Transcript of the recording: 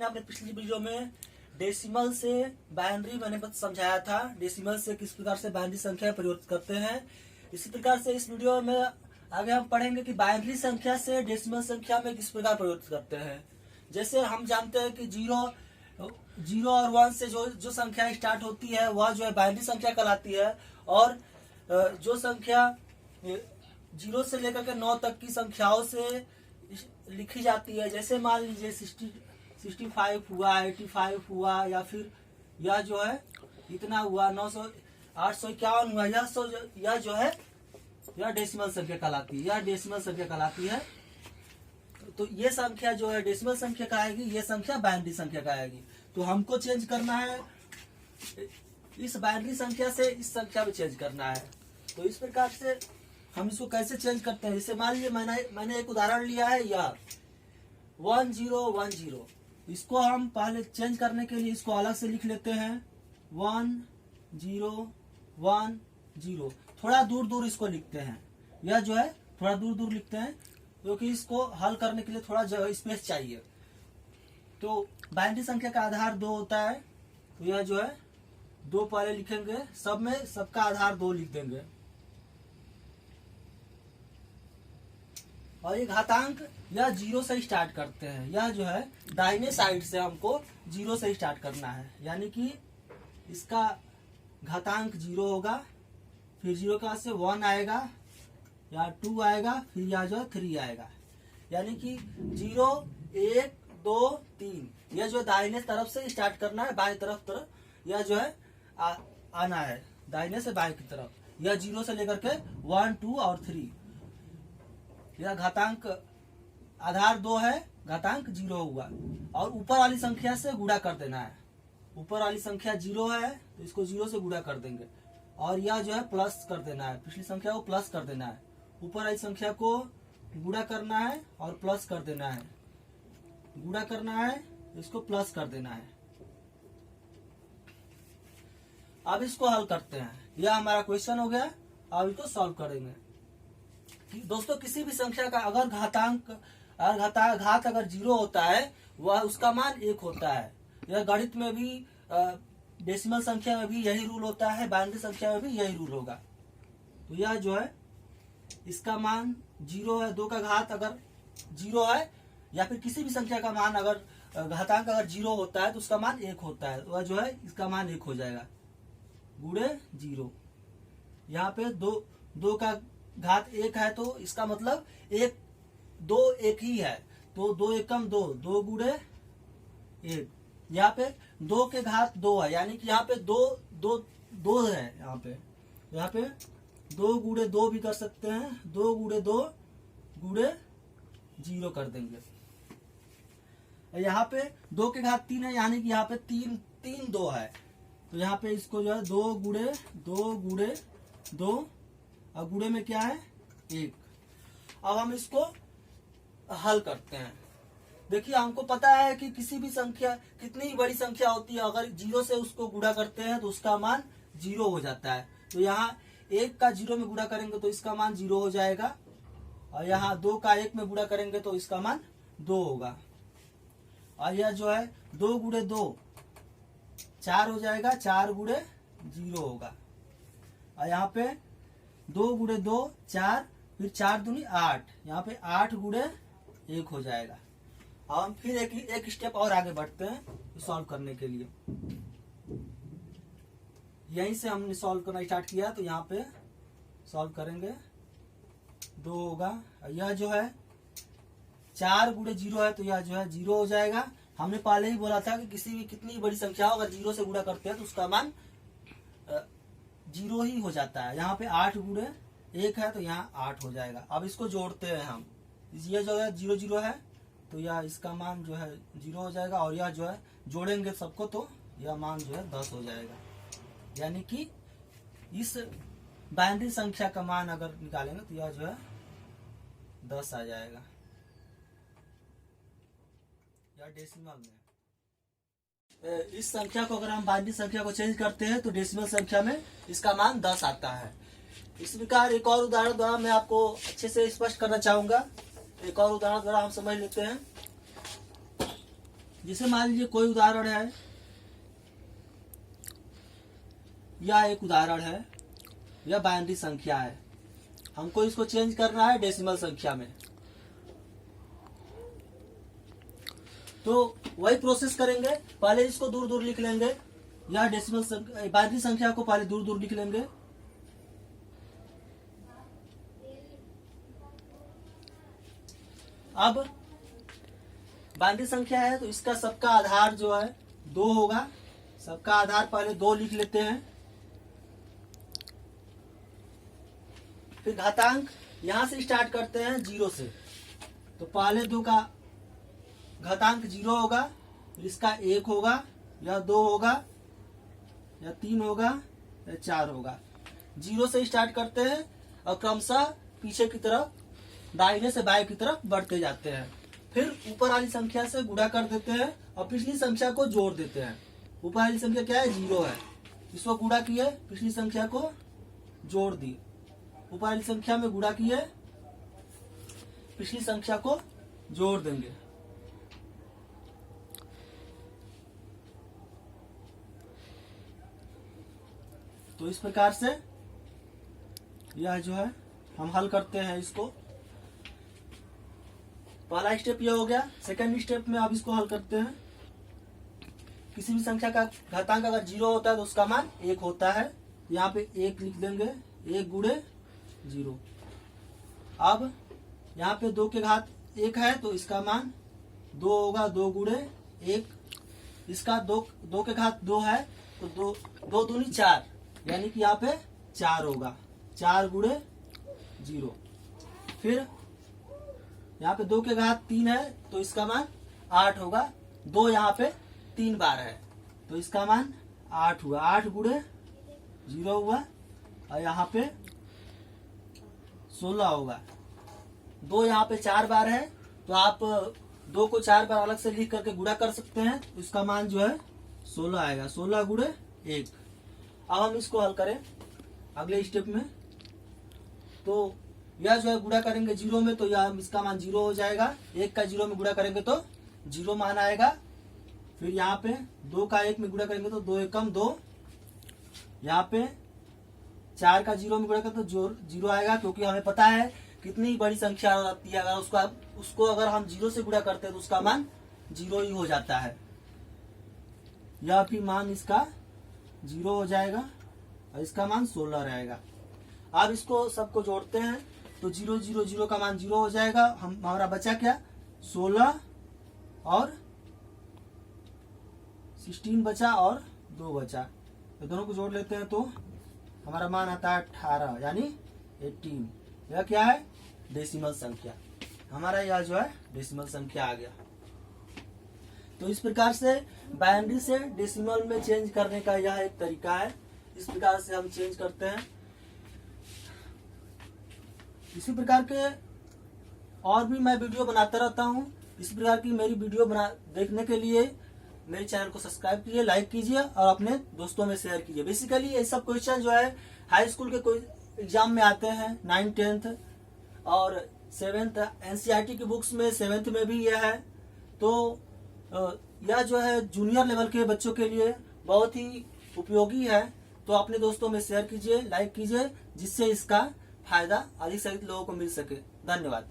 मैंने अपने पिछली वीडियो में डेसिमल से बाइनरी मैंने समझाया था, डेसिमल से किस प्रकार से बाइनरी संख्या परिवर्तित करते हैं। इसी प्रकार से इस वीडियो में आगे हम पढ़ेंगे कि बाइनरी संख्या से डेसिमल संख्या में किस प्रकार परिवर्तित करते हैं। जैसे हम जानते हैं कि जीरो और 1 से जो संख्या स्टार्ट होती है वह जो है बाइनरी संख्या कहलाती है, और जो संख्या 0 से लेकर के 9 तक की संख्याओं से लिखी जाती है, जैसे मान लीजिए 65 हुआ, 85 हुआ, या फिर यह जो है इतना हुआ, 900 851 हुआ, यह जो है यह डेसिमल संख्या कहलाती है, यह डेसिमल संख्या कहलाती है। तो ये संख्या जो है डेसिमल संख्या कहेगी, ये संख्या बाइनरी संख्या कहेगी। तो हमको चेंज करना है, इस बाइनरी संख्या से इस संख्या में चेंज करना है। तो इस प्रकार से हम इसको कैसे चेंज करते हैं, जैसे मान लीजिए मैंने एक उदाहरण लिया है, यह 1010। इसको हम पहले चेंज करने के लिए इसको अलग से लिख लेते हैं, 1010। थोड़ा दूर दूर इसको लिखते हैं, यह जो है थोड़ा दूर दूर लिखते हैं क्योंकि इसको हल करने के लिए थोड़ा जगह स्पेस चाहिए। तो बाइनरी संख्या का आधार 2 होता है, तो यह जो है 2 पहले लिखेंगे, सब में सबका आधार 2 लिख देंगे। और ये घातांक यह 0 से स्टार्ट करते हैं, यह जो है दाहिने साइड से हमको 0 से स्टार्ट करना है, यानी कि इसका घातांक 0 होगा, फिर 0 का से 1 आएगा या 2 आएगा, फिर यह जो है 3 आएगा, यानी कि 0 1 2 3। यह जो दाहिने तरफ से स्टार्ट करना है, बाएं तरफ यह जो है आना है, दाहिने से बाएं की तरफ। यह 0 से लेकर के 1 2 और 3। यह घातांक आधार 2 है, घातांक 0 हुआ, और ऊपर वाली संख्या से गुणा कर देना है। ऊपर वाली संख्या 0 है तो इसको 0 से गुणा कर देंगे, और यह जो है प्लस कर देना है, पिछली संख्या को प्लस कर देना है। ऊपर वाली संख्या को गुणा करना है और प्लस कर देना है, गुणा करना है, इसको प्लस कर देना है। अब इसको हल करते हैं, यह हमारा क्वेश्चन हो गया। अब इसको सॉल्व करेंगे। दोस्तों, किसी भी संख्या का अगर घात अगर 0 होता है, वह उसका मान 1 होता है। यह गणित में भी, डेसिमल संख्या में भी यही रूल होता है, बाइनरी संख्या में भी यही रूल होगा। तो यह जो है इसका मान 0 है, 2 का घात अगर 0 है, या फिर किसी भी संख्या का मान अगर घातांक अगर 0 होता है तो उसका मान 1 होता है, तो वह जो है इसका मान 1 हो जाएगा, गुणे 0। यहाँ पे 2 का घात 1 है, तो इसका मतलब 2 1 ही है, तो 2 एकम 2, 2 गुणे 1। यहाँ पे 2 के घात 2 है, यानी कि यहाँ पे 2 है। यहाँ पे 2 गुणे 2 भी कर सकते हैं, 2 गुणे 2 गुणे 0 कर देंगे। यहाँ पे 2 के घात 3 है, यानी कि यहाँ पे 3 2 है, तो यहाँ पे इसको जो है 2 गुणे 2 और गुणे में क्या है 1। अब हम इसको हल करते हैं। देखिए, हमको पता है कि किसी भी संख्या, कितनी बड़ी संख्या होती है, अगर 0 से उसको गुणा करते हैं तो उसका मान 0 हो जाता है। तो यहाँ 1 का 0 में गुणा करेंगे तो इसका मान 0 हो जाएगा, और यहाँ 2 का 1 में गुणा करेंगे तो इसका मान 2 होगा। और यह जो है 2 गुणे 2 4 हो जाएगा, 4 गुणे 0 होगा। और यहाँ पे 2 गुणे 2 4, फिर 4 दूनी 8, यहाँ पे 8 गुणे 1 हो जाएगा। अब हम फिर एक स्टेप और आगे बढ़ते हैं सॉल्व करने के लिए। यहीं से हमने सॉल्व करना स्टार्ट किया, तो यहाँ पे सॉल्व करेंगे, 2 होगा। यह जो है 4 गुणे 0 है, तो यह जो है 0 हो जाएगा। हमने पहले ही बोला था कि किसी भी कितनी बड़ी संख्या हो, अगर 0 से गुणा करते हैं तो उसका मान 0 ही हो जाता है। यहाँ पे 8 गुणे 1 है, तो यहाँ 8 हो जाएगा। अब इसको जोड़ते हैं हम, यह जो है 0 0 है, तो यह इसका मान जो है 0 हो जाएगा, और यह जो है जोड़ेंगे सबको तो यह मान जो है 10 हो जाएगा। यानी कि इस बाइनरी संख्या का मान अगर निकालेंगे तो यह जो है 10 आ जाएगा, या डेसिमल में। इस संख्या को अगर हम बाइनरी संख्या को चेंज करते हैं तो डेसिमल संख्या में इसका मान 10 आता है। इस प्रकार एक और उदाहरण द्वारा मैं आपको अच्छे से स्पष्ट करना चाहूंगा। एक और उदाहरण द्वारा हम समझ लेते हैं। जैसे मान लीजिए कोई उदाहरण है, यह एक उदाहरण है, यह बाइनरी संख्या है, हमको इसको चेंज करना है डेसिमल संख्या में। तो वही प्रोसेस करेंगे, पहले इसको दूर दूर लिख लेंगे, यह डेसिमल बाइनरी संख्या को पहले दूर दूर लिख लेंगे। अब बाइनरी संख्या है तो इसका सबका आधार जो है 2 होगा, सबका आधार पहले 2 लिख लेते हैं। फिर घातांक यहां से स्टार्ट करते हैं 0 से, तो पहले 2 का घातांक 0 होगा, फिर इसका 1 होगा, या 2 होगा, या 3 होगा, या 4 होगा। 0 से स्टार्ट करते हैं और क्रमशः पीछे की तरफ दाहिने से बाएं की तरफ बढ़ते जाते हैं। फिर ऊपर वाली संख्या से गुणा कर देते हैं और पिछली संख्या को जोड़ देते हैं। ऊपर वाली संख्या क्या है, 0 है, इसको गुणा किए, पिछली संख्या को जोड़ दी, ऊपर वाली संख्या में गुणा किए, पिछली संख्या को जोड़ देंगे। तो इस प्रकार से यह जो है हम हल करते हैं इसको। पहला स्टेप यह हो गया। सेकंड स्टेप में अब इसको हल करते हैं। किसी भी संख्या का घातांक अगर 0 होता है तो उसका मान 1 होता है, यहाँ पे 1 लिख देंगे, 1 गुणे 0। अब यहाँ पे 2 के घात 1 है तो इसका मान 2 होगा, 2 गुणे 1। इसका 2 के घात 2 है तो 2 दूनी 4, यानी कि यहाँ पे 4 होगा, 4 गुणे 0। फिर यहाँ पे 2 के घात 3 है तो इसका मान 8 होगा, 2 यहाँ पे 3 बार है तो इसका मान 8 हुआ, 8 गुणे 0 हुआ, और यहाँ पे 16 होगा। 2 यहाँ पे 4 बार है तो आप 2 को 4 बार अलग से लिख करके गुणा कर सकते हैं, तो इसका मान जो है 16 आएगा, 16 गुणे 1। अब हम इसको हल करें अगले स्टेप में। तो यह जो है गुणा करेंगे 0 में तो यह इसका मान 0 हो जाएगा, 1 का 0 में गुणा करेंगे तो 0 मान आएगा। फिर यहाँ पे 2 का 1 में गुणा करेंगे तो 2 एकम 2, यहाँ पे 4 का 0 में गुणा करेंगे तो 0 आएगा, क्योंकि हमें पता है कितनी बड़ी संख्या आती है, अगर उसको अगर हम 0 से गुणा करते हैं तो उसका मान 0 ही हो जाता है। यह भी मान इसका 0 हो जाएगा और इसका मान 16 रहेगा। अब इसको सबको जोड़ते हैं तो 0 0 0 का मान 0 हो जाएगा। हमारा बचा क्या, 16 और 16 बचा और 2 बचा, तो दोनों को जोड़ लेते हैं तो हमारा मान आता है 18, यानी 18। यह क्या है, डेसिमल संख्या। हमारा यह जो है डेसिमल संख्या आ गया। तो इस प्रकार से बाइनरी से डेसिमल में चेंज करने का यह एक तरीका है। इस प्रकार से हम चेंज करते हैं। इसी प्रकार के और भी मैं वीडियो बनाता रहता हूँ। इस प्रकार की मेरी वीडियो देखने के लिए मेरे चैनल को सब्सक्राइब कीजिए, लाइक कीजिए और अपने दोस्तों में शेयर कीजिए। बेसिकली ये सब क्वेश्चन जो है हाई स्कूल के कोई एग्जाम में आते हैं, 9th 10th और 7th NCERT की बुक्स में 7th में भी यह है। तो यह जो है जूनियर लेवल के बच्चों के लिए बहुत ही उपयोगी है। तो अपने दोस्तों में शेयर कीजिए, लाइक कीजिए, जिससे इसका फायदा अधिक से अधिक लोगों को मिल सके। धन्यवाद।